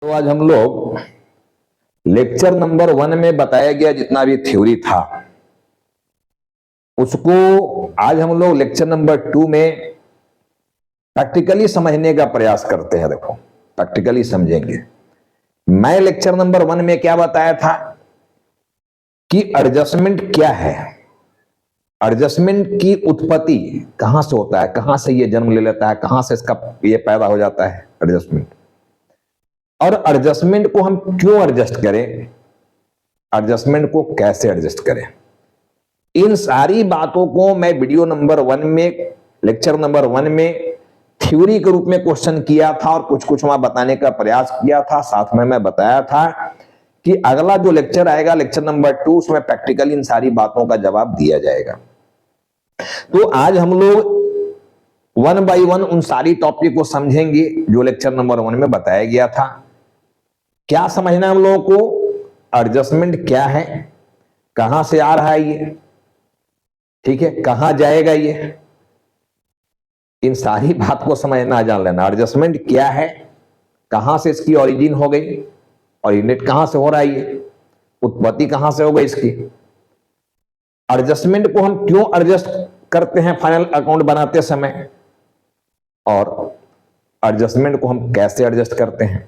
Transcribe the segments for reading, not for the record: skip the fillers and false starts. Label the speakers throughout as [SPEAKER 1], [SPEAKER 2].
[SPEAKER 1] तो आज हम लोग लेक्चर नंबर 1 में बताया गया जितना भी थ्योरी था उसको आज हम लोग लेक्चर नंबर 2 में प्रैक्टिकली समझने का प्रयास करते हैं। देखो, प्रैक्टिकली समझेंगे। मैं लेक्चर नंबर 1 में क्या बताया था कि एडजस्टमेंट क्या है, एडजस्टमेंट की उत्पत्ति कहां से होता है, कहां से ये जन्म ले लेता है, कहां से इसका ये पैदा हो जाता है एडजस्टमेंट, और एडजस्टमेंट को हम क्यों एडजस्ट करें, एडजस्टमेंट को कैसे एडजस्ट करें। इन सारी बातों को मैं वीडियो नंबर 1 में, लेक्चर नंबर 1 में थ्योरी के रूप में क्वेश्चन किया था और कुछ वहां बताने का प्रयास किया था। साथ में मैं बताया था कि अगला जो लेक्चर आएगा, लेक्चर नंबर 2, उसमें प्रैक्टिकली इन सारी बातों का जवाब दिया जाएगा। तो आज हम लोग 1 बाय 1 उन सारी टॉपिक को समझेंगे जो लेक्चर नंबर 1 में बताया गया था। क्या समझना हम लोगों को, एडजस्टमेंट क्या है, कहां से आ रहा है ये, ठीक है, कहां जाएगा ये, इन सारी बात को समझना, जान लेना। एडजस्टमेंट क्या है, कहां से इसकी ओरिजिन हो गई, ओरिजिनेट कहां से हो रहा है ये, उत्पत्ति कहां से हो गई इसकी, एडजस्टमेंट को हम क्यों एडजस्ट करते हैं फाइनल अकाउंट बनाते समय, और एडजस्टमेंट को हम कैसे एडजस्ट करते हैं।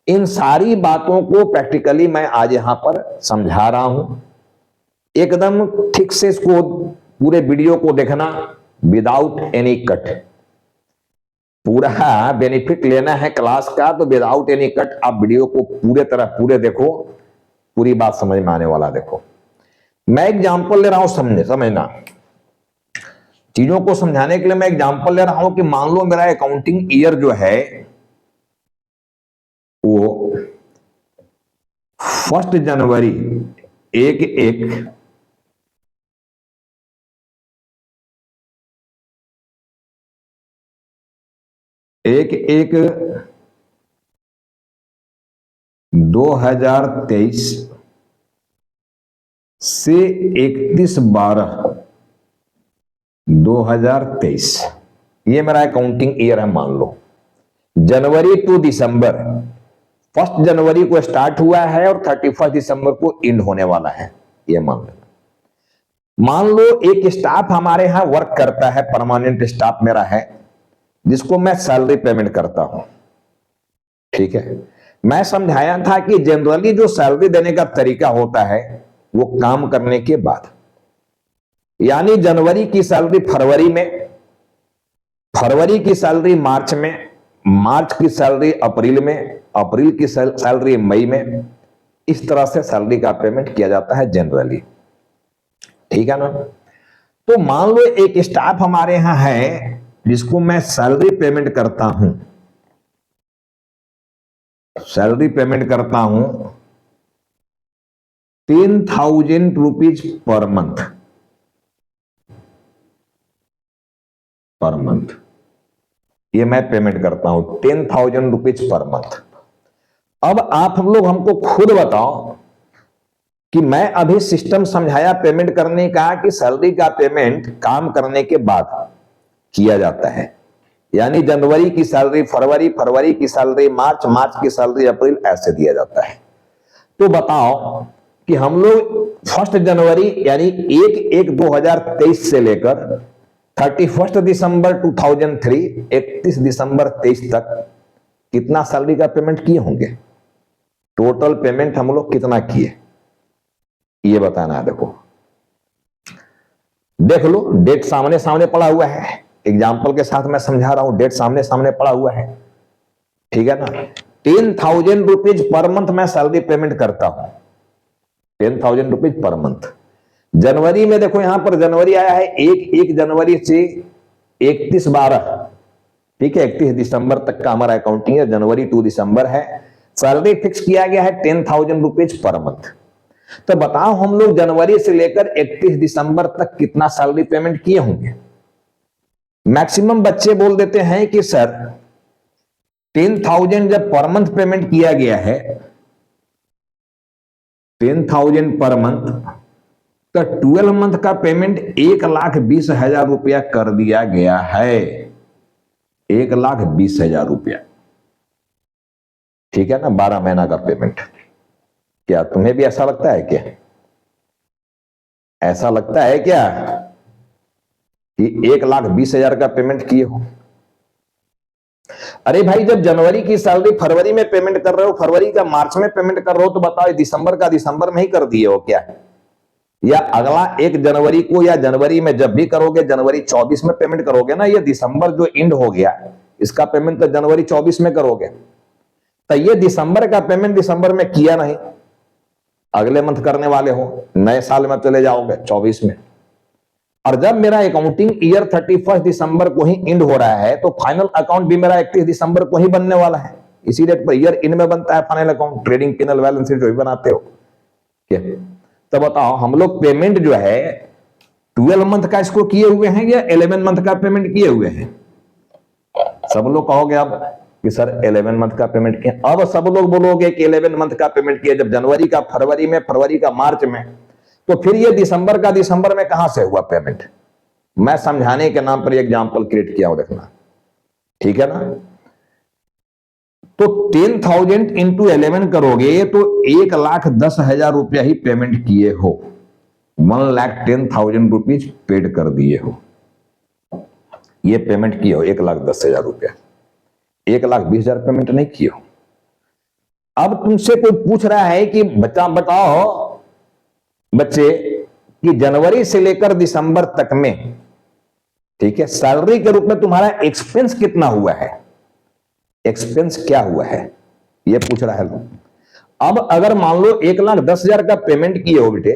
[SPEAKER 1] इन सारी बातों को प्रैक्टिकली मैं आज यहां पर समझा रहा हूं। एकदम ठीक से इसको पूरे वीडियो को देखना, विदाउट एनी कट। पूरा बेनिफिट लेना है क्लास का तो विदाउट एनी कट आप वीडियो को पूरे देखो, पूरी बात समझ में आने वाला। देखो, मैं एग्जांपल ले रहा हूं, समझना चीजों को समझाने के लिए मैं एग्जांपल ले रहा हूं कि मान लो मेरा अकाउंटिंग ईयर जो है वो 1 जनवरी 1/1/2023 से 31/12/2023 ये मेरा अकाउंटिंग ईयर है। मान लो जनवरी टू दिसंबर, 1 जनवरी को स्टार्ट हुआ है और 31 दिसंबर को एंड होने वाला है, ये मान लो। मान लो एक स्टाफ हमारे यहां वर्क करता है, परमानेंट स्टाफ मेरा है, जिसको मैं सैलरी पेमेंट करता हूं, ठीक है। मैं समझाया था कि जनरली जो सैलरी देने का तरीका होता है वो काम करने के बाद, यानी जनवरी की सैलरी फरवरी में, फरवरी की सैलरी मार्च में, मार्च की सैलरी अप्रैल में, अप्रैल की सैलरी मई में। इस तरह से सैलरी का पेमेंट किया जाता है जनरली, ठीक है ना। तो मान लो एक स्टाफ हमारे यहां है जिसको मैं सैलरी पेमेंट करता हूं, सैलरी पेमेंट करता हूं 10,000 rupees per month, per month ये मैं पेमेंट करता हूं 10,000 रुपीज पर मंथ। अब आप हम लोग हमको खुद बताओ कि मैं अभी सिस्टम समझाया पेमेंट करने का कि सैलरी का पेमेंट काम करने के बाद किया जाता है, यानी जनवरी की सैलरी फरवरी, फरवरी की सैलरी मार्च, मार्च की सैलरी अप्रैल, ऐसे दिया जाता है। तो बताओ कि हम लोग 1 जनवरी यानी 1/1/2023 से लेकर 31 दिसंबर 2003, 31 दिसंबर 23 तक कितना सैलरी का पेमेंट किए होंगे, टोटल पेमेंट हम लोग कितना किए ये बताना है। देखो, देख लो, डेट सामने सामने पड़ा हुआ है, एग्जाम्पल के साथ मैं समझा रहा हूं, डेट सामने सामने पड़ा हुआ है, ठीक है ना। 10,000 रुपीज पर मंथ मैं सैलरी पेमेंट करता हूं, 10,000 रुपीज पर मंथ। जनवरी में देखो यहां पर जनवरी आया है 1 जनवरी से 31/12, ठीक है, 31 दिसंबर तक का हमारा अकाउंटिंग है, जनवरी टू दिसंबर है। सैलरी फिक्स किया गया है 10,000 रुपीज पर मंथ। तो बताओ हम लोग जनवरी से लेकर 31 दिसंबर तक कितना सैलरी पेमेंट किए होंगे। मैक्सिमम बच्चे बोल देते हैं कि सर 10,000 जब पर मंथ पेमेंट किया गया है, 10,000 पर मंथ, तो 12 मंथ का पेमेंट 1,20,000 रुपया कर दिया गया है, 1,20,000 रुपया, ठीक है ना, 12 महीना का पेमेंट। क्या तुम्हें भी ऐसा लगता है क्या? ऐसा लगता है क्या कि 1,20,000 का पेमेंट किए हो? अरे भाई, जब जनवरी की सैलरी फरवरी में पेमेंट कर रहे हो, फरवरी का मार्च में पेमेंट कर रहे हो, तो बताओ दिसंबर का दिसंबर में ही कर दिए हो क्या? या अगला 1 जनवरी को, या जनवरी में जब भी करोगे जनवरी 24 में पेमेंट करोगे ना? ये दिसंबर जो एंड हो गया इसका पेमेंट तो जनवरी 24 में करोगे। तो ये दिसंबर का पेमेंट दिसंबर में किया नहीं, अगले मंथ करने वाले हो, नए साल में चले जाओगे 24 में। और जब मेरा अकाउंटिंग ईयर 31 दिसंबर को ही एंड हो रहा है, तो फाइनल अकाउंट भी मेरा 31 दिसंबर को ही बनने वाला है। इसी डेट पर ईयर एंड में बनता है final account, trading penal balance sheet जो भी बनाते हो। क्या तो बताओ, हम लोग पेमेंट जो है 12 मंथ का इसको किए हुए हैं या 11 मंथ का पेमेंट किए हुए हैं? सब लोग कहोगे अब कि सर 11 मंथ का पेमेंट किया। अब सब लोग बोलोगे कि 11 मंथ का पेमेंट किया, जब जनवरी का फरवरी में, फरवरी का मार्च में, तो फिर ये दिसंबर का दिसंबर में कहां से हुआ पेमेंट? मैं समझाने के नाम पर एग्जांपल क्रिएट किया हूं, देखना, ठीक है ना। तो 10,000 इंटू 11 करोगे तो 1,10,000 रुपया ही पेमेंट किए हो। 1,10,000 रुपीज पेड कर दिए हो, ये पेमेंट किए हो 1,10,000 रुपया। 1,20,000 पेमेंट नहीं किए हो। अब तुमसे कोई पूछ रहा है कि बताओ बच्चे कि जनवरी से लेकर दिसंबर तक में, ठीक है, सैलरी के रूप में तुम्हारा एक्सपेंस कितना हुआ है? एक्सपेंस क्या हुआ है ये पूछ रहा है। अब अगर मान लो 1,10,000 का पेमेंट किए हो बेटे,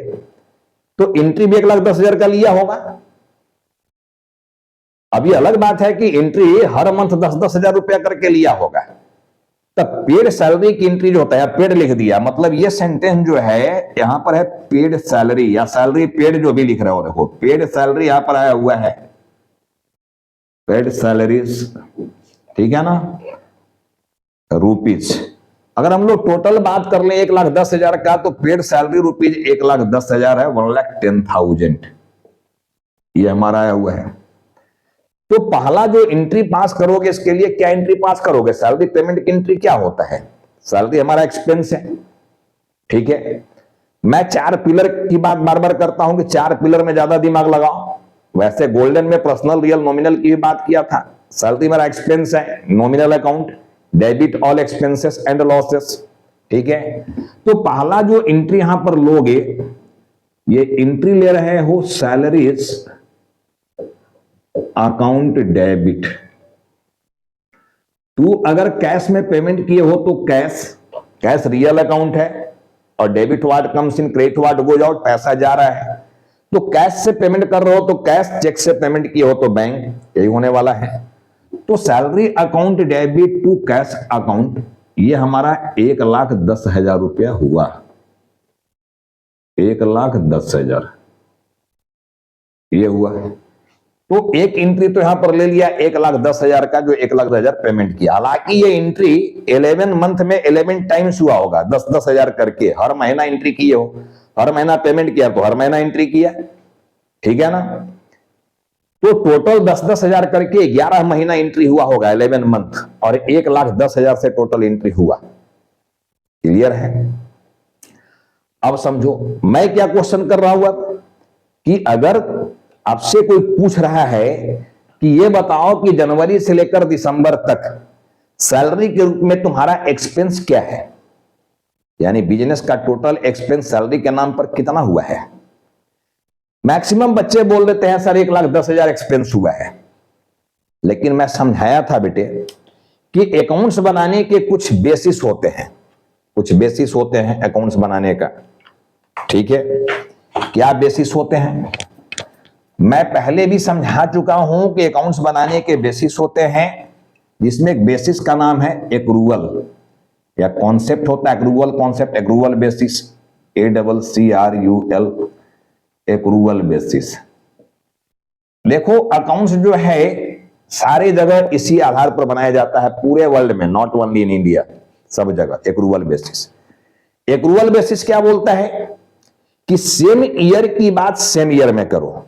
[SPEAKER 1] तो एंट्री भी 1,10,000 का लिया होगा। अभी अलग बात है कि एंट्री हर मंथ 10,000 रुपया करके लिया होगा। तब पेड सैलरी की एंट्री जो होता है, पेड लिख दिया, मतलब ये सेंटेंस जो है यहां पर है पेड सैलरी या सैलरी पेड, जो भी लिख रहे हो देखो, पेड सैलरी यहां पर आया हुआ है, पेड सैलरीज, ठीक है ना, रुपीज। अगर हम लोग टोटल बात कर ले 1,10,000 का, तो पेड सैलरी रुपीज 1,10,000 है, 1,10,000 ये हमारा आया हुआ है। तो पहला जो एंट्री पास करोगे, इसके लिए क्या एंट्री पास करोगे? सैलरी पेमेंट की एंट्री क्या होता है? सैलरी हमारा एक्सपेंस है, ठीक है। मैं 4 पिलर की बात बार बार करता हूं कि 4 पिलर में ज्यादा दिमाग लगाओ। वैसे गोल्डन में पर्सनल, रियल, नॉमिनल की भी बात किया था। सैलरी मेरा एक्सपेंस है, nominal account, debit all expenses and losses, ठीक है। तो पहला जो एंट्री यहां पर लोगे, ये एंट्री ले रहे हो सैलरीज अकाउंट डेबिट। तू अगर कैश में पेमेंट किए हो तो कैश रियल अकाउंट है, और debit ward comes in, credit ward goes out, पैसा जा रहा है। तो कैश से पेमेंट कर रहे हो तो कैश, चेक से पेमेंट किए हो तो बैंक, यही होने वाला है। तो salary account debit to cash account, ये हमारा 1,10,000 रुपया हुआ। 1,10,000 ये हुआ। तो एक एंट्री तो यहां पर ले लिया 1,10,000 का, जो 1,10,000 पेमेंट किया। हालांकि ये एंट्री 11 मंथ में 11 टाइम्स हुआ होगा, 10,000 करके। हर महीना एंट्री किए हो, हर महीना पेमेंट किया तो हर महीना एंट्री किया, ठीक है ना। तो टोटल 10,000 करके 11 महीना एंट्री हुआ होगा, 11 मंथ, और 1,10,000 से टोटल एंट्री हुआ। क्लियर है? अब समझो मैं क्या क्वेश्चन कर रहा हूं कि अगर आपसे कोई पूछ रहा है कि ये बताओ कि जनवरी से लेकर दिसंबर तक सैलरी के रूप में तुम्हारा एक्सपेंस क्या है, यानी बिजनेस का टोटल एक्सपेंस सैलरी के नाम पर कितना हुआ है। मैक्सिमम बच्चे बोल देते हैं सर 1,10,000 एक्सपेंस हुआ है। लेकिन मैं समझाया था बेटे कि अकाउंट्स बनाने के कुछ बेसिस होते हैं, कुछ बेसिस होते हैं अकाउंट्स बनाने का, ठीक है। क्या बेसिस होते हैं? मैं पहले भी समझा चुका हूं कि अकाउंट्स बनाने के बेसिस होते हैं, जिसमें एक बेसिस का नाम है एक्रूवल, या कॉन्सेप्ट होता है accrual concept, accrual basis, ACCRUL, accrual basis. देखो अकाउंट्स जो है सारे जगह इसी आधार पर बनाया जाता है, पूरे वर्ल्ड में, नॉट ओनली इन इंडिया, सब जगह एक्रूवल बेसिस। एक्रूवल बेसिस क्या बोलता है कि सेम ईयर की बात सेम ईयर में करो,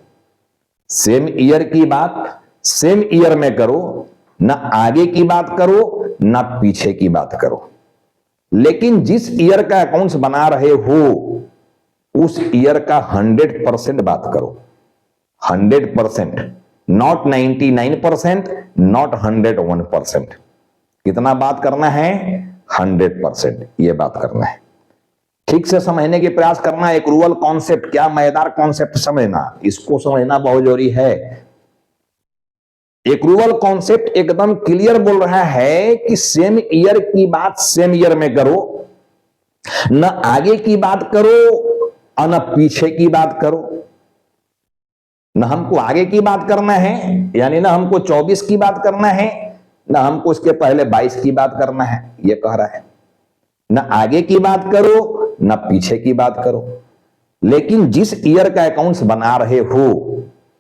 [SPEAKER 1] सेम ईयर की बात सेम ईयर में करो, ना आगे की बात करो ना पीछे की बात करो। लेकिन जिस ईयर का अकाउंट्स बना रहे हो उस ईयर का 100% बात करो, 100%, नॉट 99%, नॉट 101%। कितना बात करना है? 100%, ये बात करना है। ठीक से समझने के प्रयास करना। एक रूरल कॉन्सेप्ट, क्या मजेदार कॉन्सेप्ट समझना, इसको समझना बहुत जरूरी है। एक रूरल कॉन्सेप्ट एकदम क्लियर बोल रहा है कि सेम ईयर की बात सेम ईयर में करो, न आगे की बात करो और न पीछे की बात करो। न हमको आगे की बात करना है, यानी ना हमको 24 की बात करना है, ना हमको उसके पहले 22 की बात करना है। यह कह रहा है न आगे की बात करो न पीछे की बात करो, लेकिन जिस ईयर का अकाउंट्स बना रहे हो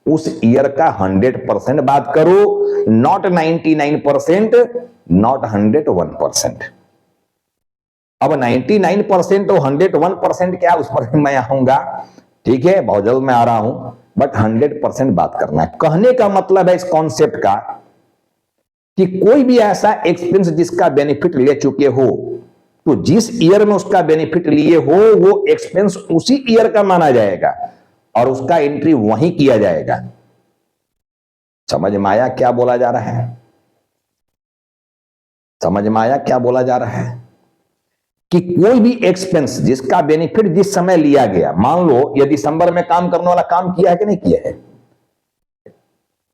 [SPEAKER 1] उस ईयर का 100% बात करो, नॉट 99%, नॉट 101%। अब 99% और 101% क्या, उस पर मैं आऊंगा, ठीक है, बहुत जल्द मैं आ रहा हूं, बट 100% बात करना है। कहने का मतलब है इस कॉन्सेप्ट का कि कोई भी ऐसा एक्सपेंस जिसका बेनिफिट ले चुके हो, तो जिस ईयर में उसका बेनिफिट लिए हो वो एक्सपेंस उसी ईयर का माना जाएगा और उसका एंट्री वहीं किया जाएगा। समझ में आया क्या बोला जा रहा है? समझ में आया क्या बोला जा रहा है? कि कोई भी एक्सपेंस जिसका बेनिफिट जिस समय लिया गया, मान लो ये दिसंबर में काम करने वाला काम किया है कि नहीं किया है,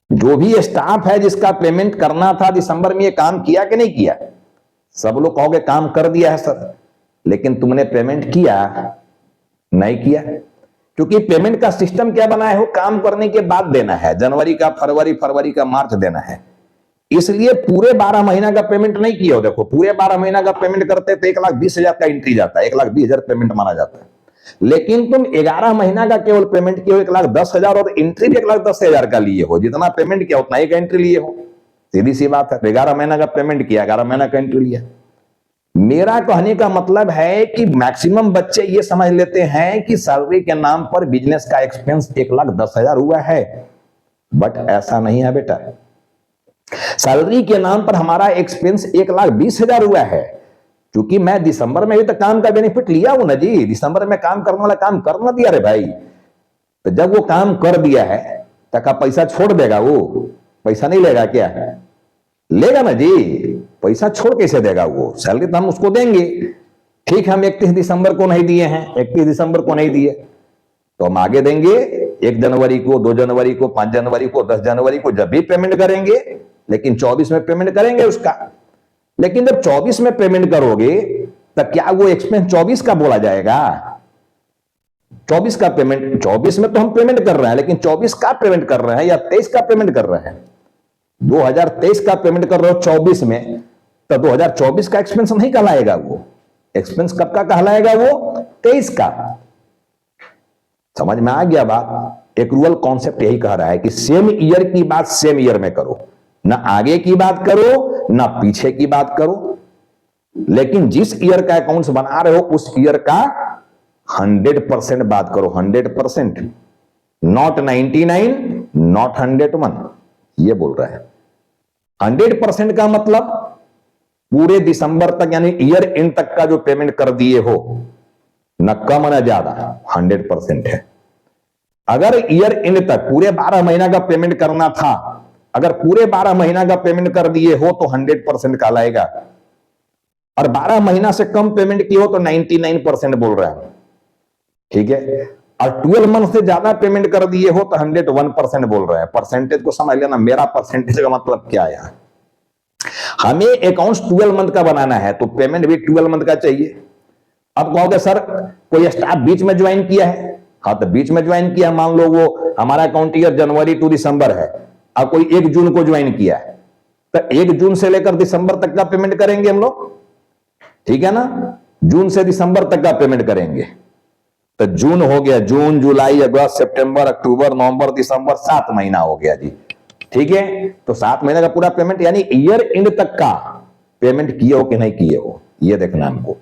[SPEAKER 1] जो भी स्टाफ है जिसका पेमेंट करना था दिसंबर में, ये काम किया कि नहीं किया? सब लोग कहोगे काम कर दिया है सर, लेकिन तुमने पेमेंट किया नहीं किया? क्योंकि पेमेंट का सिस्टम क्या बनाया हो, काम करने के बाद देना है, जनवरी का, फरवरी, फरवरी का मार्च देना है। इसलिए पूरे 12 महीना का पेमेंट नहीं किया हो। देखो पूरे 12 महीना का पेमेंट करते तो 1,20,000 का एंट्री जाता है, 1,20,000 पेमेंट माना जाता है। लेकिन तुम 11 महीना का केवल पेमेंट किए हो 1,10,000 और एंट्री भी 1,10,000 का लिए हो। जितना पेमेंट किया उतना ही का एंट्री लिए हो, सीधी सी बात है। 11 महीना का पेमेंट किया, 11 महीना का एंट्री लिया। मेरा कहने का मतलब है कि मैक्सिमम बच्चे ये समझ लेते हैं कि सैलरी के नाम पर बिजनेस का एक्सपेंस 1,10,000 हुआ है, बट ऐसा नहीं है बेटा। सैलरी के नाम पर हमारा एक्सपेंस 1,20,000 हुआ है, क्योंकि मैं दिसंबर में भी तो काम का बेनिफिट लिया हूं ना जी। दिसंबर में काम करने वाला काम कर ना दिया रे भाई। तो जब वो काम कर दिया है तो क्या पैसा छोड़ देगा? वो पैसा नहीं लेगा क्या? लेगा ना जी। पैसा छोड़ कैसे देगा? वो सैलरी तो हम उसको देंगे। ठीक, हम 31 दिसंबर को नहीं दिए हैं, 31 दिसंबर को नहीं दिए तो हम आगे देंगे 1 जनवरी को, 2 जनवरी को, 5 जनवरी को, 10 जनवरी को, जब भी पेमेंट करेंगे। लेकिन 24 में पेमेंट करेंगे उसका। लेकिन जब 24 में पेमेंट करोगे तो क्या वो एक्सपेंस 24 का बोला जाएगा? 24 का पेमेंट, 24 में तो हम पेमेंट कर रहे हैं, लेकिन 24 का पेमेंट कर रहे हैं या 23 का पेमेंट कर रहे हैं? 2023 का पेमेंट कर रहे हो 24 में, तो 2024 का एक्सपेंस नहीं कहलाएगा। वो एक्सपेंस कब का कहलाएगा? वो 23 का। समझ में आ गया बात? एक रूरल कॉन्सेप्ट यही कह रहा है कि सेम ईयर की बात सेम ईयर में करो, ना आगे की बात करो ना पीछे की बात करो, लेकिन जिस ईयर का अकाउंट्स बना रहे हो उस ईयर का 100% बात करो। 100%, नॉट 99, नॉट 101, ये बोल रहा है। 100% का मतलब पूरे दिसंबर तक, यानी ईयर एंड तक का जो पेमेंट कर दिए हो, न कम न ज्यादा, 100% है। अगर ईयर एंड तक पूरे 12 महीना का पेमेंट करना था, अगर पूरे 12 महीना का पेमेंट कर दिए हो तो 100% कहलाएगा, और 12 महीना से कम पेमेंट किए हो तो 99% बोल रहा है। ठीक है, और 12 मंथ से ज्यादा पेमेंट कर दिए हो तो 101% बोल रहे हैं। परसेंटेज को समझ लेना, मेरा परसेंटेज का मतलब क्या है। हमें अकाउंट्स 12 मंथ का बनाना है तो पेमेंट भी 12 मंथ का चाहिए। अब कहोगे सर कोई स्टाफ बीच में ज्वाइन किया है, हाँ तो बीच में ज्वाइन किया, मान लो वो हमारा अकाउंट ईयर जनवरी टू दिसंबर है, अब कोई 1 जून को ज्वाइन किया है, तो 1 जून से लेकर दिसंबर तक का पेमेंट करेंगे हम लोग, ठीक है ना। जून से दिसंबर तक का पेमेंट करेंगे, तो जून हो गया, जून, जुलाई, अगस्त, सितंबर, अक्टूबर, नवंबर, दिसंबर, 7 महीना हो गया जी। ठीक है, तो 7 महीने का पूरा पेमेंट, यानी ईयर एंड तक का पेमेंट किए हो कि नहीं किए हो, ये देखना हमको।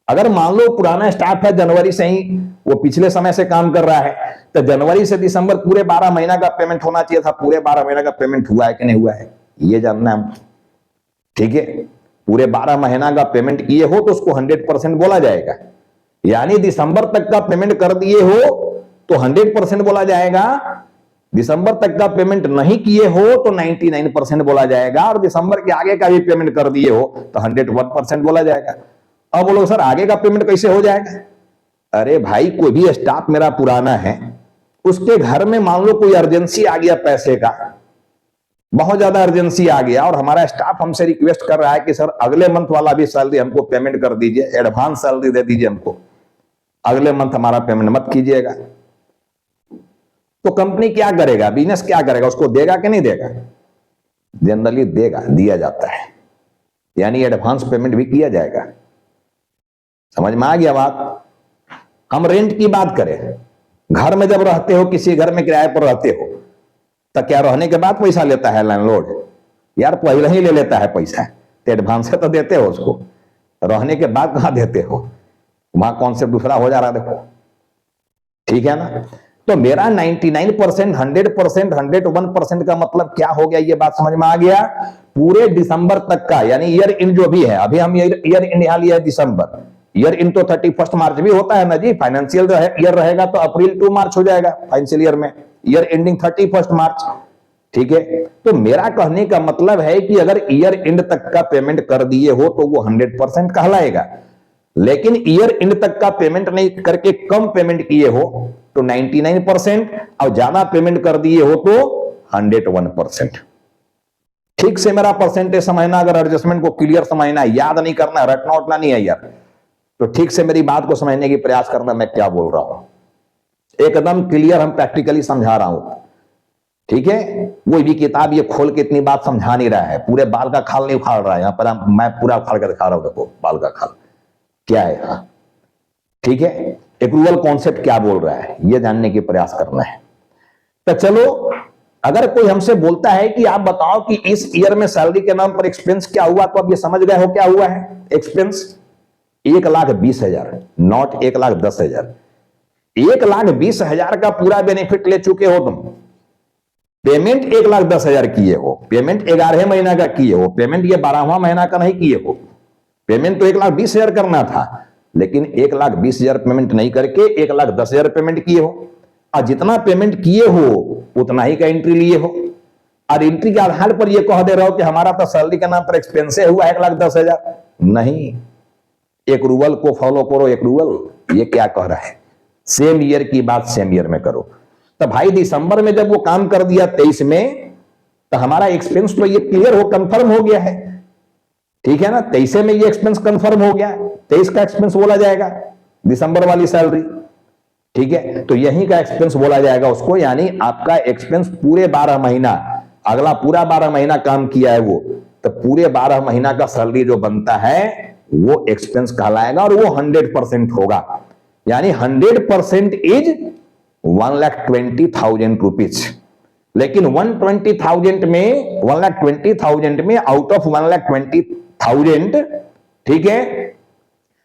[SPEAKER 1] अगर मान लो पुराना स्टाफ है, जनवरी से ही वो पिछले समय से काम कर रहा है, तो जनवरी से दिसंबर पूरे 12 महीना का पेमेंट होना चाहिए था। पूरे 12 महीना का पेमेंट हुआ है कि नहीं हुआ है, ये जानना है। ठीक है, पूरे 12 महीना का पेमेंट किए हो तो उसको 100% बोला जाएगा। यानी दिसंबर तक का पेमेंट कर दिए हो तो 100% बोला जाएगा, दिसंबर तक का पेमेंट नहीं किए हो तो 99% बोला जाएगा, और दिसंबर के आगे का भी पेमेंट कर दिए हो तो 101% बोला जाएगा। अब बोलो सर आगे का पेमेंट कैसे हो जाएगा? अरे भाई कोई भी स्टाफ मेरा पुराना है, उसके घर में मान लो कोई अर्जेंसी आ गया, पैसे का बहुत ज्यादा अर्जेंसी आ गया, और हमारा स्टाफ हमसे रिक्वेस्ट कर रहा है कि सर अगले मंथ वाला भी सैलरी हमको पेमेंट कर दीजिए, एडवांस सैलरी दे दीजिए हमको, अगले मंथ हमारा पेमेंट मत कीजिएगा। तो कंपनी क्या करेगा, बिजनेस क्या करेगा, उसको देगा कि नहीं देगा? जनरली देगा, दिया जाता है, यानी एडवांस पेमेंट भी किया जाएगा। समझ में आ गया बात? हम रेंट की बात करें, घर में जब रहते हो, किसी घर में किराए पर रहते हो, तो क्या रहने के बाद पैसा लेता है लैंडलॉर्ड? यार पहले ही ले लेता है पैसा, तो एडवांस तो देते हो उसको, रहने के बाद कहां देते हो? वहां कॉन्सेप्ट दूसरा हो जा रहा है, देखो, ठीक है ना? तो मेरा 99%, 100%, 101% का मतलब क्या हो गया, ये बात समझ में आ गया? पूरे दिसंबर तक का, यानी ईयर इन जो भी है, अभी हम ईयर इन यहां लिया दिसंबर, ईयर इन तो 31 मार्च भी होता है ना जी, फाइनेंशियल ईयर रहेगा तो अप्रैल टू मार्च हो जाएगा फाइनेंशियल ईयर में, ईयर एंडिंग 31 मार्च, ठीक है? तो मेरा कहने का मतलब है कि अगर ईयर एंड तक का पेमेंट कर दिए हो तो वो 100% कहलाएगा, लेकिन ईयर एंड तक का पेमेंट नहीं करके कम पेमेंट किए हो तो 99%, और ज्यादा पेमेंट कर दिए हो तो 101%। ठीक से मेरा परसेंटेज समझना, अगर एडजस्टमेंट को क्लियर समझना है, याद नहीं करना, रटना उठना नहीं है यार, तो ठीक से मेरी बात को समझने की प्रयास करना, मैं क्या बोल रहा हूं एकदम क्लियर, हम प्रैक्टिकली समझा रहा हूं, ठीक है? कोई भी किताब ये खोल के इतनी बात समझा नहीं रहा है, पूरे बाल का खाल नहीं उखाड़ रहा है यहां पर, मैं पूरा उखाड़ कर दिखा रहा हूं, देखो बाल का खाल क्या है यहां, ठीक है? एक्रूवल कॉन्सेप्ट क्या बोल रहा है, ये जानने की प्रयास करना है। तो चलो, अगर कोई हमसे बोलता है कि आप बताओ कि इस ईयर में सैलरी के नाम पर एक्सपेंस क्या हुआ, तो अब ये समझ गए हो क्या हुआ है एक्सपेंस? 1,20,000, नॉट 1,10,000, 1,20,000 का पूरा बेनिफिट ले चुके हो तुम। पेमेंट 1,10,000 किए हो, पेमेंट 11 महीना का किए हो, पेमेंट ये 12वां महीना का नहीं किए हो। पेमेंट तो 1,20,000 करना था, लेकिन 1,20,000 पेमेंट नहीं करके 1,10,000 पेमेंट किए हो, और जितना पेमेंट किए हो उतना ही का एंट्री लिए हो, और एंट्री के आधार पर ये कह दे रहे हो कि हमारा तो सैलरी के नाम पर एक्सपेंस हुआ 1,10,000। नहीं, एक्रूवल को फॉलो करो। एक्रूवल ये क्या कह रहा है, सेम ईयर की बात सेम ईयर में करो। तो भाई दिसंबर में जब वो काम कर दिया 23 में, तो हमारा एक्सपेंस तो ये क्लियर हो, कंफर्म हो गया है, ठीक है ना? 23 में ये एक्सपेंस कंफर्म हो गया, 23 का एक्सपेंस बोला जाएगा, दिसंबर वाली सैलरी, ठीक है? तो यही का एक्सपेंस बोला जाएगा उसको, यानी आपका एक्सपेंस पूरे 12 महीना, अगला पूरा 12 महीना काम किया है वो, तो पूरे 12 महीना का सैलरी जो बनता है वो एक्सपेंस कहलाएगा, और वो 100% होगा, यानी 100% इज 1,20,000 रुपीज। लेकिन 120,000 में, 1,20,000 में आउट ऑफ 1,20,000, ठीक है,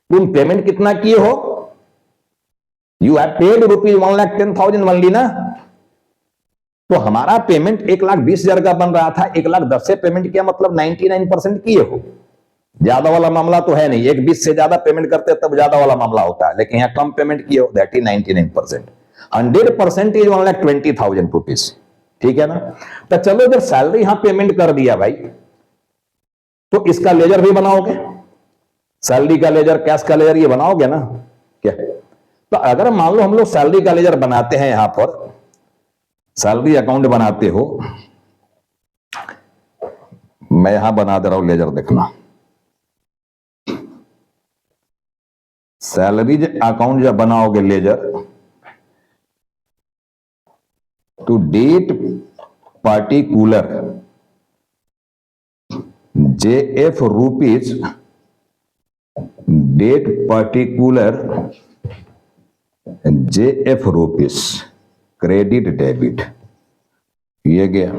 [SPEAKER 1] तुम पेमेंट कितना किए हो? You have paid rupees 1,10,000 only ना। तो हमारा पेमेंट 1,20,000 का बन रहा था, 1,10,000 से पेमेंट किया, मतलब 99% किए हो। ज्यादा वाला मामला तो है नहीं, 1,20,000 से ज्यादा पेमेंट करते तब ज्यादा वाला मामला होता है, लेकिन यहां कम पेमेंट किए हो, दैट इज 99%। 100% इज 1,20,000 रुपीज, ठीक है ना? तो चलो, जब सैलरी यहां पेमेंट कर दिया भाई, तो इसका लेजर भी बनाओगे, सैलरी का लेजर, कैश का लेजर, ये बनाओगे ना क्या? तो अगर मान लो हम लोग सैलरी का लेजर बनाते हैं, यहां पर सैलरी अकाउंट बनाते हो, मैं यहां बना दे रहा हूं लेजर, देखना, सैलरी अकाउंट जब बनाओगे लेजर, तो date particular JF rupees, date particular JF rupees, credit debit, ये गया।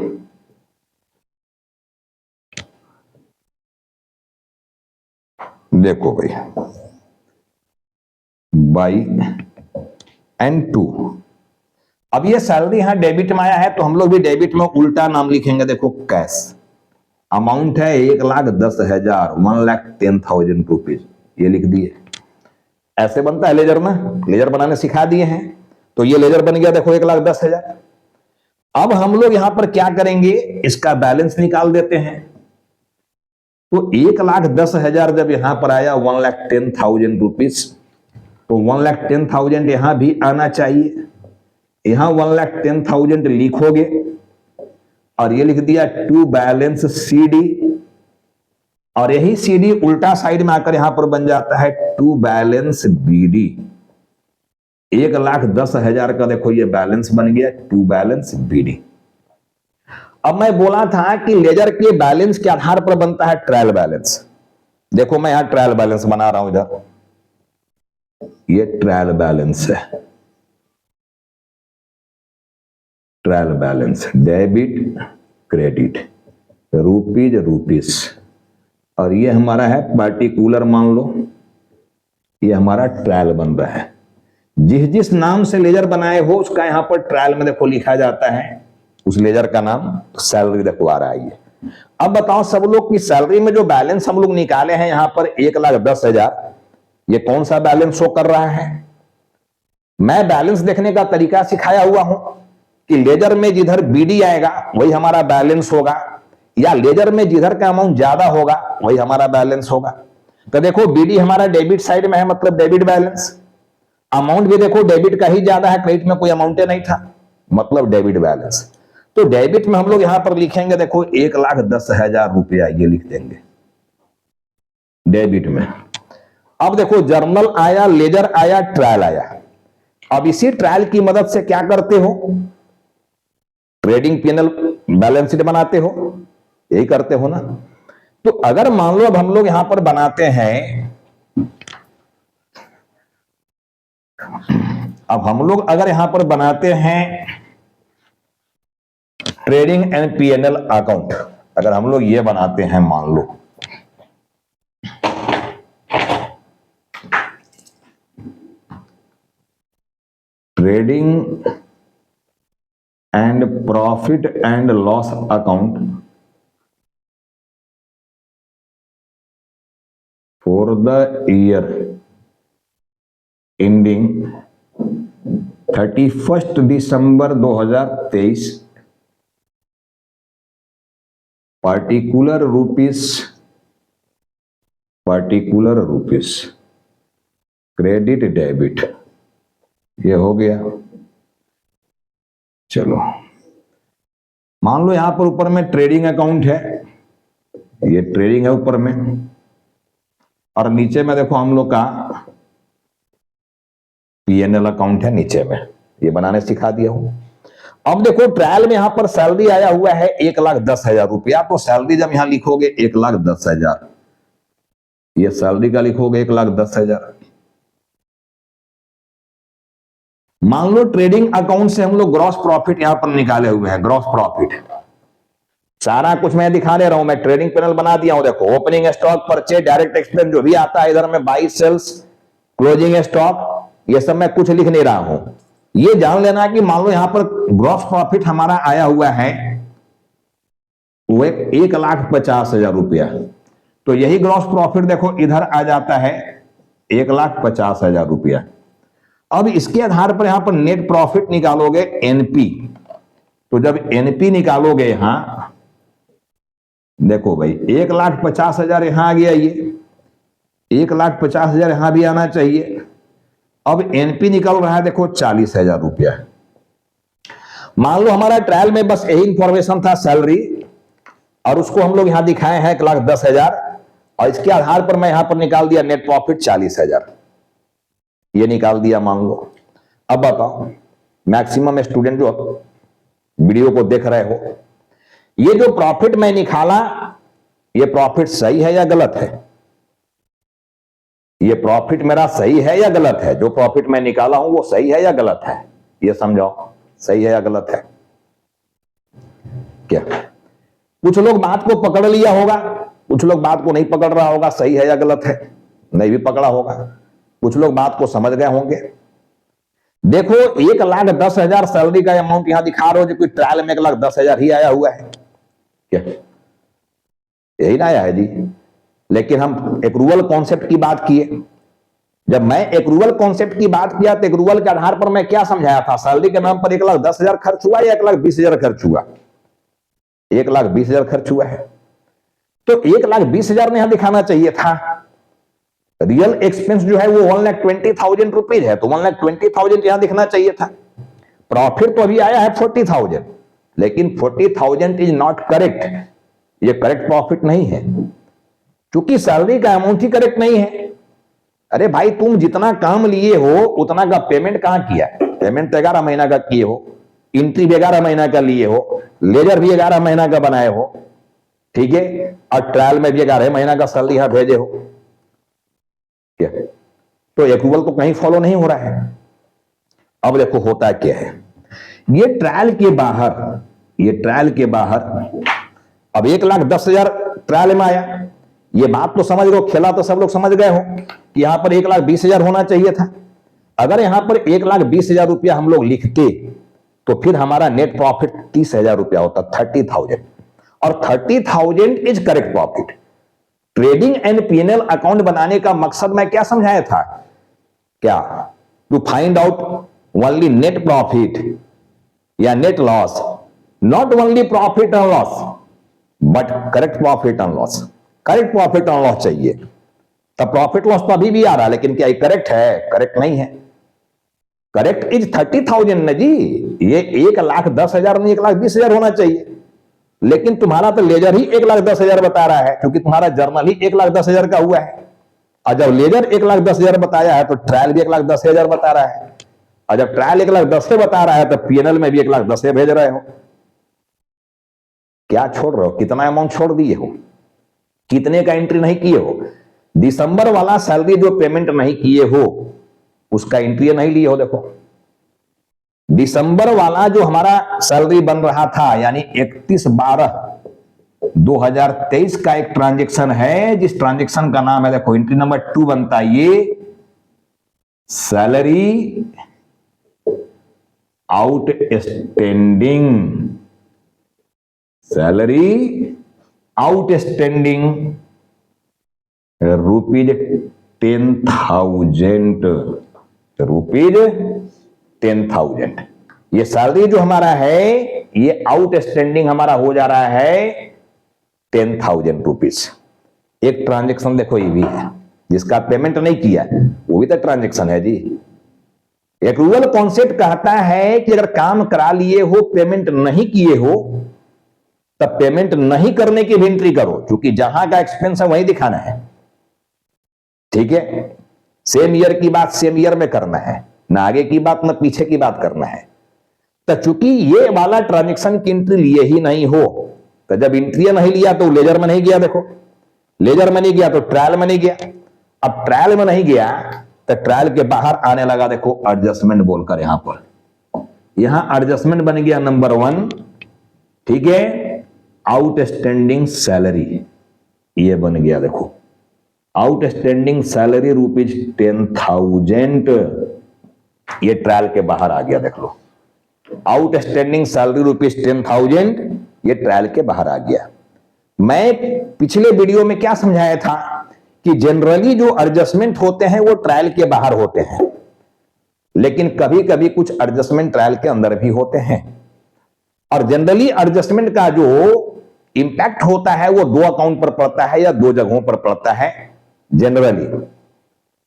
[SPEAKER 1] देखो भाई, बाई N2, अब ये सैलरी यहां डेबिट में आया है, तो हम लोग भी डेबिट में उल्टा नाम लिखेंगे, देखो कैश, अमाउंट है 1,10,000, 1,10,000 रुपीज, ये लिख दिए। ऐसे बनता है लेजर में, लेजर बनाने सिखा दिए हैं, तो ये लेजर बन गया देखो 1,10,000। अब हम लोग यहां पर क्या करेंगे, इसका बैलेंस निकाल देते हैं। तो 1,10,000 जब यहां पर आया 1,10,000 रुपीज, तो 1,10,000 यहां भी आना चाहिए। यहां 1,10,000 लिखोगे और ये लिख दिया टू बैलेंस CD, और यही CD उल्टा साइड में आकर यहां पर बन जाता है टू बैलेंस BD। 1,10,000 का देखो ये बैलेंस बन गया टू बैलेंस BD। अब मैं बोला था कि लेजर के बैलेंस के आधार पर बनता है ट्रायल बैलेंस। देखो मैं यहां ट्रायल बैलेंस बना रहा हूं, इधर ये ट्रायल बैलेंस है, trial balance debit credit, rupees rupees, और ये हमारा है पार्टिकुलर, मान लो ये हमारा ट्रायल बन रहा है। जिस जिस नाम से लेजर बनाए हो उसका यहां पर ट्रायल में देखो लिखा जाता है, उस लेजर का नाम, सैलरी देखो आ रहा है ये। अब बताओ सब लोग की सैलरी में जो बैलेंस हम लोग निकाले हैं यहां पर 1,10,000, ये कौन सा बैलेंस शो कर रहा है? मैं बैलेंस देखने का तरीका सिखाया हुआ हूं कि लेजर में जिधर BD आएगा वही हमारा बैलेंस होगा, या लेजर में जिधर का अमाउंट ज्यादा होगा वही हमारा बैलेंस होगा। तो देखो BD हमारा डेबिट साइड में है, मतलब डेबिट बैलेंस। अमाउंट भी देखो डेबिट का ही ज्यादा है, क्रेडिट में कोई अमाउंट नहीं था, मतलब डेबिट बैलेंस। तो डेबिट में हम लोग यहां पर लिखेंगे देखो 1,10,000 रुपया, ये लिख देंगे डेबिट में। अब देखो जर्नल आया, लेजर आया, ट्रायल आया। अब इसी ट्रायल की मदद से क्या करते हो, ट्रेडिंग P&L बैलेंस शीट बनाते हो, यही करते हो ना। तो अगर मान लो अब हम लोग यहां पर बनाते हैं, अब हम लोग अगर यहां पर बनाते हैं ट्रेडिंग एंड P&L अकाउंट, अगर हम लोग ये बनाते हैं, मान लो trading and profit and loss account for the year ending 31 December 2023, particular rupees credit debit, ये हो गया। चलो मान लो यहां पर ऊपर में ट्रेडिंग अकाउंट है, ये ट्रेडिंग है ऊपर में, और नीचे में देखो हम लोग का P&L अकाउंट है नीचे में, ये बनाने सिखा दिया हूं। अब देखो ट्रायल में यहां पर सैलरी आया हुआ है 1,10,000 रुपया, तो सैलरी जब यहां लिखोगे 1,10,000, ये सैलरी का लिखोगे 1,10,000। मान लो ट्रेडिंग अकाउंट से हम लोग ग्रॉस प्रॉफिट यहां पर निकाले हुए हैं, ग्रॉस प्रॉफिट सारा कुछ मैं दिखा दे रहा हूं, मैं ट्रेडिंग P&L बना दिया हूं। देखो opening stock, purchase, direct expense जो भी आता है इधर में, बाई सेल्स, क्लोजिंग स्टॉक, ये सब मैं कुछ लिख नहीं रहा हूं। ये जान लेना कि मान लो यहां पर ग्रॉस प्रॉफिट हमारा आया हुआ है वो 1,50,000 रुपया, तो यही ग्रॉस प्रॉफिट देखो इधर आ जाता है 1,50,000 रुपया। अब इसके आधार पर यहां पर नेट प्रॉफिट निकालोगे NP, तो जब NP निकालोगे यहां देखो भाई 1,50,000 यहां आ गया, ये 1,50,000 यहां भी आना चाहिए। अब NP निकल रहा है देखो 40,000 रुपया। मान लो हमारा ट्रायल में बस यही इंफॉर्मेशन था सैलरी, और उसको हम लोग यहां दिखाए हैं 1,10,000, और इसके आधार पर मैं यहां पर निकाल दिया नेट प्रॉफिट 40,000, ये निकाल दिया मान लो। अब बताओ मैक्सिमम स्टूडेंट जो वीडियो को देख रहे हो, ये जो प्रॉफिट मैं निकाला ये प्रॉफिट सही है या गलत है? ये प्रॉफिट मेरा सही है या गलत है? जो प्रॉफिट मैं निकाला हूं वो सही है या गलत है? ये समझाओ, सही है या गलत है? क्या कुछ लोग बात को पकड़ लिया होगा, कुछ लोग बात को नहीं पकड़ रहा होगा, सही है या गलत है नहीं भी पकड़ा होगा, कुछ लोग बात को समझ गए होंगे। देखो 1,10,000 सैलरी का अमाउंट यहां दिखा रहे हो, जो कि ट्रायल में 1,10,000 ही आया हुआ है क्या? यही ना आया है जी। लेकिन हम एक्रूवल कॉन्सेप्ट की बात किए। जब मैं एक्रूवल कॉन्सेप्ट की बात किया तो एक्रूवल के आधार पर मैं क्या समझाया था, सैलरी के नाम पर 1,10,000 खर्च हुआ या 1,20,000 खर्च हुआ? 1,20,000 खर्च हुआ है। तो 1,20,000 ने यहां दिखाना चाहिए था। रियल एक्सपेंस जो है वो 1,20,000 रुपीज है, तो 1,20,000 यहां दिखना चाहिए था। प्रॉफिट तो अभी आया है 40,000, लेकिन 40,000 इज नॉट करेक्ट। ये करेक्ट प्रॉफिट नहीं है, क्योंकि सैलरी का अमाउंट ही करेक्ट नहीं है। अरे भाई, तुम जितना काम लिए हो उतना का पेमेंट कहां किया? पेमेंट तो 11 महीना का किए हो, एंट्री भी 11 महीना का लिए हो, लेजर भी 11 महीना का बनाए हो, ठीक है, और ट्रायल में भी 11 महीना का सैलरी यहां भेजे हो। क्या? तो एक्रूवल तो कहीं फॉलो नहीं हो रहा है। अब देखो होता क्या है, ये ट्रायल के बाहर अब 1,10,000 ट्रायल में आया। ये बात तो समझ लो, खेला तो सब लोग समझ गए हो कि यहां पर 1,20,000 होना चाहिए था। अगर यहां पर 1,20,000 रुपया हम लोग लिखते तो फिर हमारा नेट प्रॉफिट 30,000 रुपया होता, 30,000। और 30,000 is correct profit. Trading and PNL account बनाने का मकसद मैं क्या समझाया था? क्या? To find out only net profit या net loss, not only profit and loss, but correct profit and loss. Correct profit and loss चाहिए। तब प्रॉफिट लॉस तो अभी भी आ रहा है, लेकिन क्या ये करेक्ट है? करेक्ट नहीं है। करेक्ट इज 30,000 ना जी। ये 1,10,000 नहीं 1,20,000 होना चाहिए। लेकिन तुम्हारा तो लेजर ही 1,10,000 बता रहा है, क्योंकि तुम्हारा जर्नल ही 1,10,000 का हुआ है। और जब लेजर 1,10,000 बताया है तो ट्रायल भी 1,10,000 बता रहा है। और जब ट्रायल 1,10,000 बता रहा है तो पीएनएल में भी 1,10,000 भेज रहे हो। क्या छोड़ रहे हो? कितना अमाउंट छोड़ दिए हो? कितने का एंट्री नहीं किए हो? दिसंबर वाला सैलरी जो पेमेंट नहीं किए हो उसका एंट्री नहीं लिए हो। देखो, दिसंबर वाला जो हमारा सैलरी बन रहा था, यानी 31/12/2023 का एक ट्रांजैक्शन है, जिस ट्रांजैक्शन का नाम है, देखो एंट्री नंबर 2 बनता है ये salary outstanding. Salary outstanding rupees 10,000, rupees 10,000। ये सैलरी जो हमारा है ये आउटस्टैंडिंग हमारा हो जा रहा है 10,000 रुपीज। एक ट्रांजैक्शन देखो ये भी है जिसका पेमेंट नहीं किया, वो भी तो ट्रांजैक्शन है जी। एक्रूवल कॉन्सेप्ट कहता है कि अगर काम करा लिए हो, पेमेंट नहीं किए हो, तब पेमेंट नहीं करने की भी एंट्री करो, क्योंकि जहां का एक्सपेंस है वही दिखाना है। ठीक है, सेम ईयर की बात सेम ईयर में करना है, ना आगे की बात ना पीछे की बात करना है। तो चूंकि ये वाला ट्रांजैक्शन की एंट्री लिए ही नहीं हो, तो जब एंट्री नहीं लिया तो लेजर में नहीं गया। देखो, लेजर में नहीं गया तो ट्रायल में नहीं गया। अब ट्रायल में नहीं गया तो ट्रायल के बाहर आने लगा, देखो एडजस्टमेंट बोलकर। यहां एडजस्टमेंट बन गया नंबर 1, ठीक है, आउटस्टैंडिंग सैलरी ये बन गया। देखो, आउटस्टैंडिंग सैलरी रुपीज 10,000 ये ट्रायल के बाहर आ गया। देख लो, आउटस्टैंडिंग सैलरी रुपीज 10,000 ये ट्रायल के बाहर आ गया। मैं पिछले वीडियो में क्या समझाया था कि जनरली जो एडजस्टमेंट होते हैं वो ट्रायल के बाहर होते हैं, लेकिन कभी कभी कुछ एडजस्टमेंट ट्रायल के अंदर भी होते हैं। और जनरली एडजस्टमेंट का जो इंपैक्ट होता है वो 2 अकाउंट पर पड़ता है या 2 जगहों पर पड़ता है जनरली।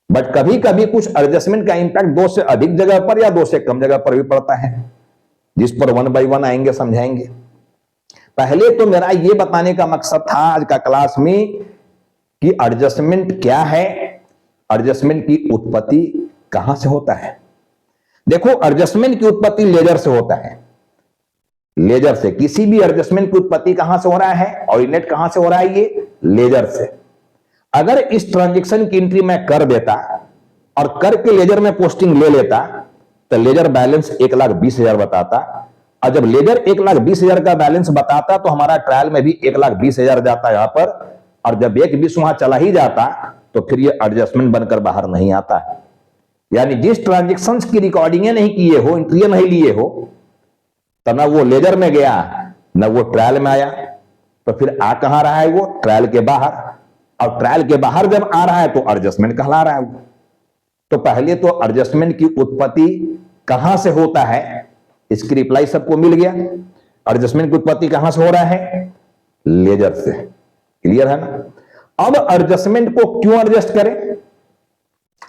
[SPEAKER 1] बट कभी कभी कुछ एडजस्टमेंट का इंपैक्ट 2 से अधिक जगह पर या 2 से कम जगह पर भी पड़ता है, जिस पर 1 बाय 1 आएंगे, समझाएंगे। पहले तो मेरा यह बताने का मकसद था आज का क्लास में कि एडजस्टमेंट क्या है, एडजस्टमेंट की उत्पत्ति कहां से होता है। देखो, एडजस्टमेंट की उत्पत्ति लेजर से होता है। लेजर से किसी भी एडजस्टमेंट की उत्पत्ति कहां से हो रहा है, ऑरिजिनेट कहां से हो रहा है, ये लेजर से। अगर इस ट्रांजैक्शन की एंट्री मैं कर देता और करके लेजर में पोस्टिंग ले लेता तो लेजर बैलेंस 1,20,000 बताता। और जब लेजर 1,20,000 का बैलेंस बताता तो हमारा ट्रायल में भी 1,20,000 जाता यहां पर। और जब 1,20 वहां चला ही जाता तो फिर ये एडजस्टमेंट बनकर बाहर नहीं आता। यानी जिस ट्रांजैक्शंस की रिकॉर्डिंग नहीं किए हो, एंट्री नहीं लिए हो, तो ना वो लेजर में गया ना वो ट्रायल में आया। तो फिर आ कहां रहा है वो? ट्रायल के बाहर। और ट्रायल के बाहर जब आ रहा है तो एडजस्टमेंट कहला रहा है वो। तो पहले तो एडजस्टमेंट की उत्पत्ति कहां से होता है, इसकी रिप्लाई सबको मिल गया। एडजस्टमेंट की उत्पत्ति कहां से हो रहा है? लेजर से। क्लियर है ना? अब एडजस्टमेंट को क्यों एडजस्ट करें?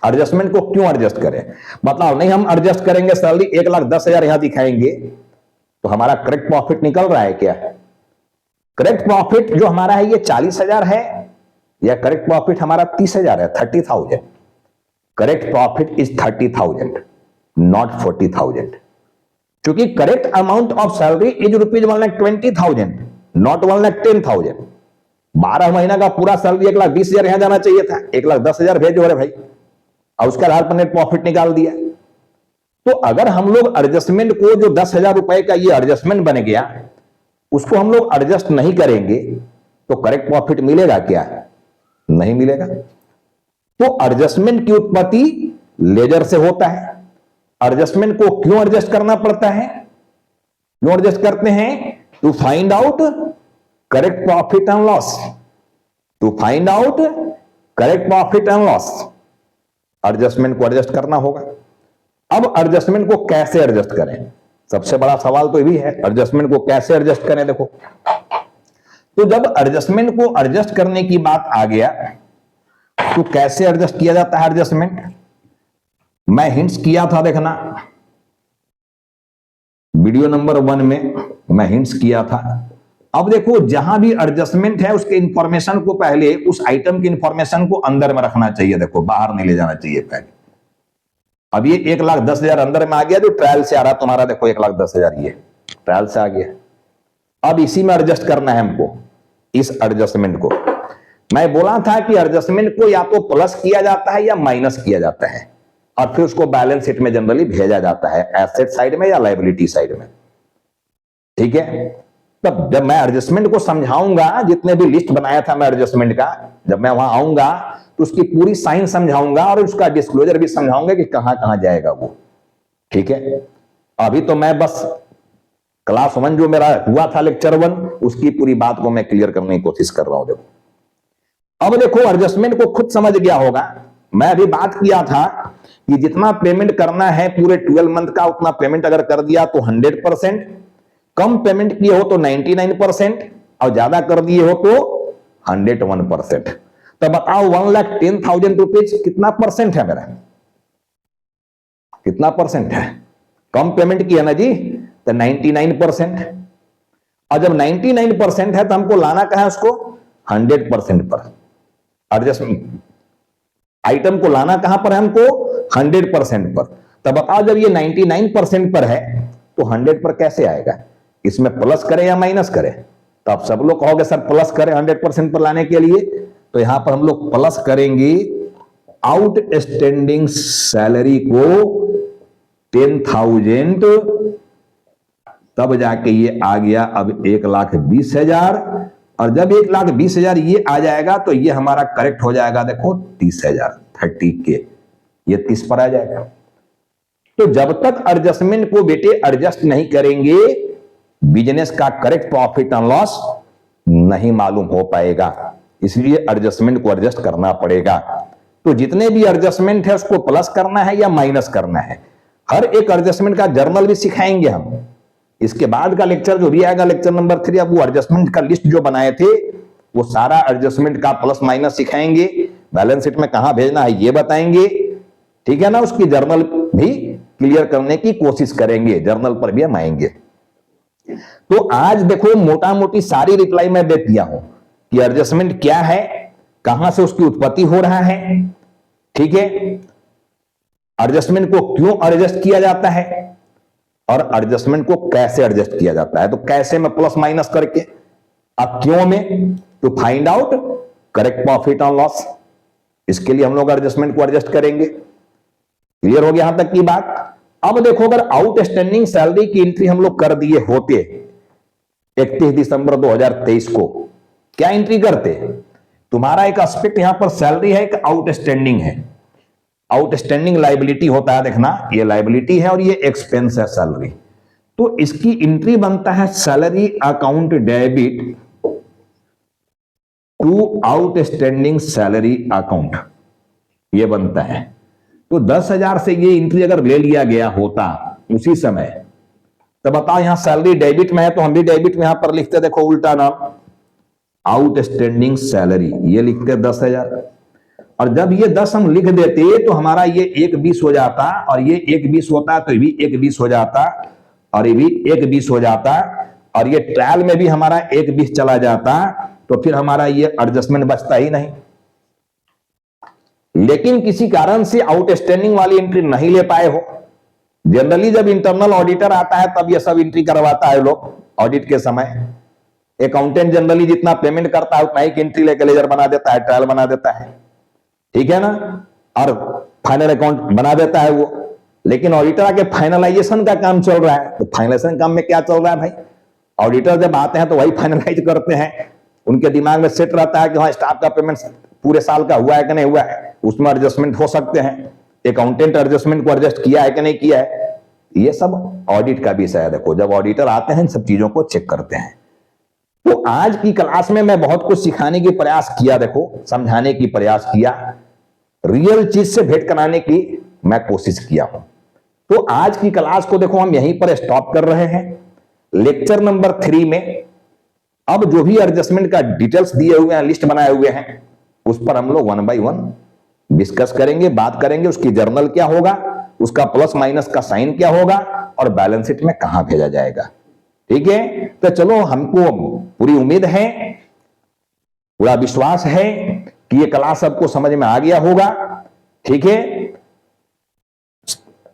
[SPEAKER 1] एडजस्टमेंट को क्यों एडजस्ट करें? मतलब नहीं, हम एडजस्ट करेंगे सैलरी 1,10,000 यहां दिखाएंगे तो हमारा करेक्ट प्रॉफिट निकल रहा है क्या? करेक्ट प्रॉफिट जो हमारा है ये 40,000 है या करेक्ट प्रॉफिट हमारा 30,000 है, 30,000? Correct profit is 30,000, not 40,000। क्योंकि correct amount of salary is ₹1,20,000, not 1,10,000। 12 महीना का पूरा सैलरी 1,20,000 यहां जाना चाहिए था, 1,10,000 भेजो रे भाई, और उसके आधार पर नेट प्रॉफिट निकाल दिया। तो अगर हम लोग एडजस्टमेंट को, जो 10,000 रुपए का ये एडजस्टमेंट बन गया, उसको हम लोग एडजस्ट नहीं करेंगे तो करेक्ट प्रॉफिट मिलेगा क्या? नहीं मिलेगा। तो एडजस्टमेंट की उत्पत्ति लेजर से होता है। एडजस्टमेंट को क्यों एडजस्ट करना पड़ता है? क्यों एडजस्ट करते हैं? To find out correct profit and loss. To find out correct profit and loss, adjustment को एडजस्ट करना होगा। अब एडजस्टमेंट को कैसे एडजस्ट करें? सबसे बड़ा सवाल तो यही है, एडजस्टमेंट को कैसे एडजस्ट करें। देखो, तो जब एडजस्टमेंट को एडजस्ट करने की बात आ गया तो कैसे एडजस्ट किया जाता है एडजस्टमेंट? मैं हिंट्स किया था, देखना वीडियो नंबर 1 में मैं हिंट्स किया था। अब देखो, जहां भी एडजस्टमेंट है उसके इंफॉर्मेशन को पहले, उस आइटम की इंफॉर्मेशन को अंदर में रखना चाहिए। देखो, बाहर नहीं ले जाना चाहिए पहले। अब ये 1,10,000 अंदर में आ गया, जो ट्रायल से आ रहा तुम्हारा, देखो 1,10,000 ये ट्रायल से आ गया। अब इसी में एडजस्ट करना है हमको, इस एडजस्टमेंट को। मैं बोला था कि एडजस्टमेंट को या तो प्लस किया जाता है या माइनस किया जाता है, और फिर उसको बैलेंस शीट में जनरली भेजा जाता है, एसेट साइड में या लायबिलिटी साइड में। ठीक है? तब जब मैं एडजस्टमेंट को समझाऊंगा, जितने भी लिस्ट बनाया था मैं एडजस्टमेंट का, जब मैं वहां आऊंगा तो उसकी पूरी साइन समझाऊंगा और उसका डिस्क्लोजर भी समझाऊंगा कि कहां कहां जाएगा वो। ठीक है? अभी तो मैं बस क्लास 1 जो मेरा हुआ था, लेक्चर 1, उसकी पूरी बात को मैं क्लियर करने की कोशिश कर रहा हूं। देखो, अब देखो, एडजस्टमेंट को खुद समझ गया होगा। मैं अभी बात किया था कि जितना पेमेंट करना है पूरे 12 मंथ का, उतना पेमेंट अगर कर दिया तो 100%, कम पेमेंट किए हो तो 99%, और ज्यादा कर दिए हो तो 101%। तो बताओ 1,10,000 रुपीज कितना परसेंट है मेरा? कितना परसेंट है? कम पेमेंट किया ना जी, तो 99%। और जब 99% है तो हमको लाना कहां है उसको? 100% पर। एडजस्टमेंट आइटम को लाना कहां पर है हमको? 100% पर। तब बताओ, जब ये 99% पर है तो 100 पर कैसे आएगा? इसमें प्लस करें या माइनस करें? तो आप सब लोग कहोगे सर प्लस करें 100% पर लाने के लिए, तो यहां पर हम लोग प्लस करेंगे आउटस्टैंडिंग सैलरी को 10,000, तब जाके ये आ गया अब 1,20,000। और जब 1,20,000 ये आ जाएगा तो ये हमारा करेक्ट हो जाएगा, देखो 30,000, 30K, ये 30 पर आ जाएगा। तो जब तक एडजस्टमेंट को बेटे एडजस्ट नहीं करेंगे, बिजनेस का करेक्ट प्रॉफिट एंड लॉस नहीं मालूम हो पाएगा। इसलिए एडजस्टमेंट को एडजस्ट करना पड़ेगा। तो जितने भी एडजस्टमेंट है उसको प्लस करना है या माइनस करना है। हर एक एडजस्टमेंट का जर्नल भी सिखाएंगे हम। इसके बाद का लेक्चर जो भी आएगा, लेक्चर नंबर 3, अब वो एडजस्टमेंट का लिस्ट जो बनाए थे वो सारा एडजस्टमेंट का प्लस माइनस सिखाएंगे, बैलेंस शीट में कहां भेजना है ये बताएंगे। ठीक है ना? उसकी जर्नल भी क्लियर करने की कोशिश करेंगे, जर्नल पर भी हम आएंगे। तो आज देखो, मोटा मोटी सारी रिप्लाई मैं दे दिया हूं कि एडजस्टमेंट क्या है, कहां से उसकी उत्पत्ति हो रहा है। ठीक है? एडजस्टमेंट को क्यों एडजस्ट किया जाता है और एडजस्टमेंट को कैसे एडजस्ट किया जाता है। तो कैसे में प्लस माइनस करके, अब क्यों में to find out correct profit and loss, इसके लिए हम लोग एडजस्टमेंट को एडजस्ट करेंगे। क्लियर हो गया यहां तक की बात? अब देखो, अगर आउटस्टैंडिंग सैलरी की एंट्री हम लोग कर दिए होते 31 दिसंबर 2023 को, क्या एंट्री करते? तुम्हारा एक एस्पेक्ट यहां पर सैलरी है, एक आउटस्टैंडिंग है। आउटस्टैंडिंग लायबिलिटी होता है, देखना ये लायबिलिटी है और ये एक्सपेंस है सैलरी। तो इसकी एंट्री बनता है salary account debit to outstanding salary account, ये बनता है। तो 10,000 से ये एंट्री अगर ले लिया गया होता उसी समय, तो बताओ यहां सैलरी डेबिट में है तो हम भी डेबिट में यहां पर लिखते, देखो उल्टा नाम आउटस्टैंडिंग सैलरी, ये लिखते 10,000। और जब ये 10 हम लिख देते तो हमारा ये 1,20 हो जाता, और ये 1,20 होता तो ये भी 1,20 हो जाता, और ये भी 1,20 हो जाता, और ये ट्रायल में भी हमारा 1,20 चला जाता, तो फिर हमारा ये एडजस्टमेंट बचता ही नहीं। लेकिन किसी कारण से आउटस्टैंडिंग वाली एंट्री नहीं ले पाए हो। जनरली जब इंटरनल ऑडिटर आता है तब ये सब एंट्री करवाता है लोग ऑडिट के समय। अकाउंटेंट जनरली जितना पेमेंट करता है उतना ही एंट्री लेकर लेजर बना देता है, ट्रायल बना देता है, ठीक है ना, और फाइनल अकाउंट बना देता है वो। लेकिन ऑडिटर आके फाइनलाइजेशन का काम चल रहा है, तो फाइनलाइजेशन काम में क्या चल रहा है भाई, ऑडिटर जब आते हैं तो वही फाइनलाइज करते हैं। उनके दिमाग में सेट रहता है कि हाँ स्टाफ का पेमेंट पूरे साल का हुआ है कि नहीं हुआ है, उसमें एडजस्टमेंट हो सकते हैं, अकाउंटेंट एडजस्टमेंट को एडजस्ट किया है कि नहीं किया है, ये सब ऑडिट का विषय है। देखो जब ऑडिटर आते हैं इन सब चीजों को चेक करते हैं। तो आज की क्लास में मैं बहुत कुछ सिखाने की प्रयास किया, देखो समझाने की प्रयास किया, रियल चीज से भेंट कराने की मैं कोशिश किया हूं। तो आज की क्लास को देखो हम यहीं पर स्टॉप कर रहे हैं। लेक्चर नंबर 3 में अब जो भी एडजस्टमेंट का डिटेल्स दिए हुए हैं, लिस्ट बनाए हुए हैं, उस पर हम लोग 1 बाय 1 डिस्कस करेंगे, बात करेंगे। उसकी जर्नल क्या होगा, उसका प्लस माइनस का साइन क्या होगा, और बैलेंस शीट में कहां भेजा जाएगा, ठीक है। तो चलो, हमको पूरी उम्मीद है, पूरा विश्वास है कि ये क्लास सबको समझ में आ गया होगा, ठीक है।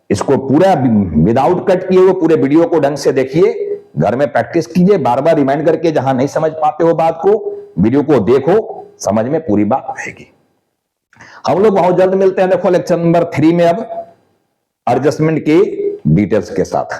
[SPEAKER 1] इसको पूरा विदाउट कट किए हुए पूरे वीडियो को ढंग से देखिए, घर में प्रैक्टिस कीजिए, बार बार रिमाइंड करके, जहां नहीं समझ पाते हो बात को, वीडियो को देखो, समझ में पूरी बात आएगी। हम लोग बहुत जल्द मिलते हैं, देखो लेक्चर नंबर 3 में अब एडजस्टमेंट की डिटेल्स के साथ।